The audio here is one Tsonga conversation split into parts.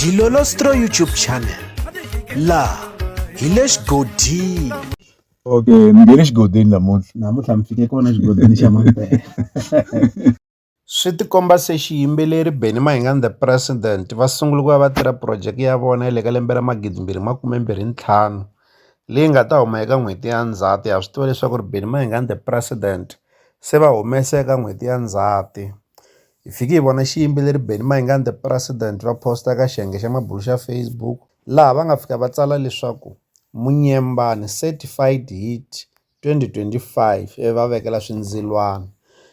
Dilolostro YouTube channel. La hi xigodini. Okay, ni nge le xigodini namuntlha mi fike kona xigodini xa mampela. Swi tikomba se xiyimbeleri Benny Mayengani the President va sungule ku va va tirha project ya vona ya le ka lembe ra 2025 leyi nga ta huma eka n'hweti ya Ndzhati. Ha swi tiva leswaku ri Benny Mayengani the President se va humese eka n'hweti ya Ndzhati. Hi fike hi vona xiyimbeleri Benny Mayengani the President va posta ka xiyenge xa mabulu xa Facebook laha va nga fika va tsala leswaku Munyembani certified hit 2025 va vekela swindzilwana.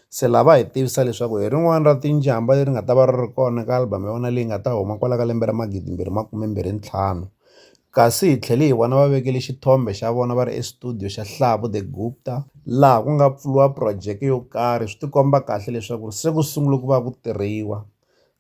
Se lava hi tivisa leswaku hi rin'wana ra tinjamba leri nga ta va ri kona ka album ya vona leyi nga ta huma kwala ka lembe ra 2025. Kasi hi tlhele hi vona va vekele xithombe xa vona va ri estudio xa Hlavu the Gupta laha ku nga pfuriwa project yo karhi. Swi tikomba kahle leswaku se ku sungula ku va ku tirhiwa.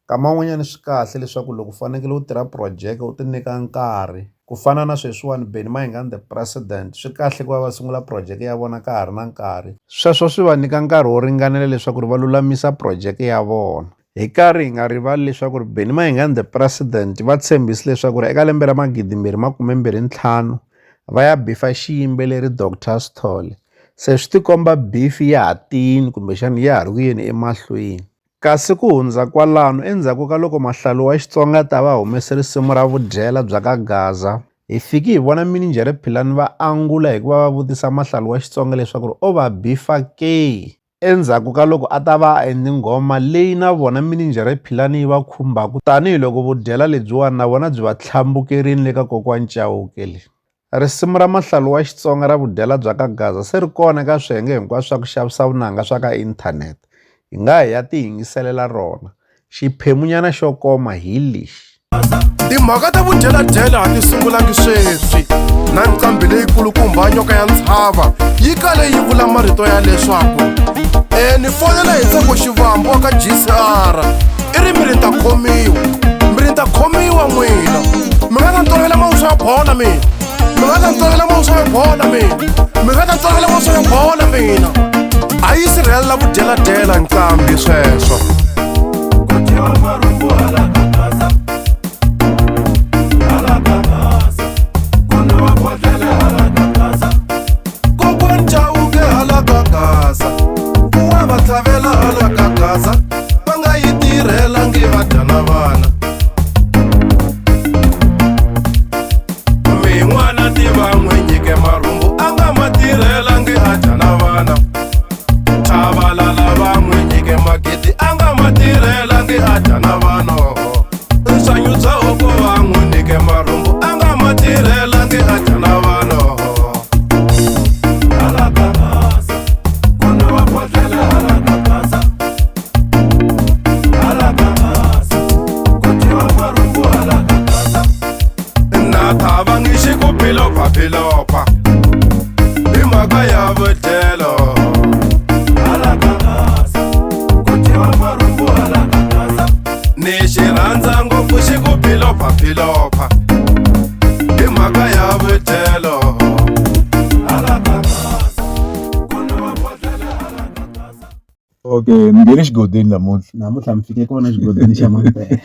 Kama n'wanyana swi kahle leswaku loko u fanekele u tirha project u ti nyika nkarhi ku fana na sweswiwani Benny Mayengani the President swi kahle ku va sungula project ya vona ka ha ri na nkarhi. Sweswo swi va nyika nkarhi wo ringanela leswaku ri va lulamisa project ya vona. Hi karhi hi nga rivali leswaku ri Benny Mayengani the President va tshembisi leswaku ri eka lembe ra 2025 va ya bifa xiyimbeleri Dr Sithole. Se swi tikomba beef ya ha tini kumbexana ya ha ri ku yeni emahlweni. Kasi ku hundza kwalano endzhaku ka loko Mahlalu wa Xitsonga ta va humese risimu ra vudyela bya ka Gaza, hi fiki hi vona Minijere Philani va angula hi ku va vutisa Mahlalu wa Xitsonga leswaku ri o va bifa ke endzhaku ka loko a ta va a endli nghoma leyi na vona Minijere Philani yi va khumbaka tanihiloko vudyela lebyiwani na vona byi va tlhambukerini le ka kokwani Chauke. Risimu ra Mahlalu wa Xitsonga ra vudyela bya ka Gaza se ri kona ka swiyenge hinkwaswo swa ku xavisa vunanga swa ka inthanete. Hi nga hi ya ti yingiselela rona xiphemunyana xo koma hi lexi. Timhaka ta vudyeladyela a ti sungulangi sweswi na nqambi leyikulukumba nyoka ya ntshava yi kale yi vula marito ya leswaku ni fonela hi ntsengo xivambo wa ka GCR i ri miri ta khomiwa n'wina mi nga ta ntolovela mawusa ya bola mina mi nga ta ntolovela mawusa ya bola mina mi nga ta ntolovela mawusa ya bola mina a yi sirhelela vudyeladyela nqambi sweswo. Kokwani Chauke hala ka Gaza ku wa va tlhavela hala ka Gaza va nga yi tirhelangi va dya na vana. Min'wana ti va n'wi nyike marhumbu a nga ma tirhelangi a dya na vana. Chavalala va n'wi nyike magidi a nga ma tirhelangi a dya na vana. Nsanyu bya oko va n'wi nyike marhumbu a nga ma tirhelangi a dya na vana. Pilopa hi mhaka ya vudyelo ni xi rhandza ngopfu xi ku pilopa hi mhaka ya vudyelo. Okay, ni nge le xigodini namuntlha mi fike kona xigodini xa mampela.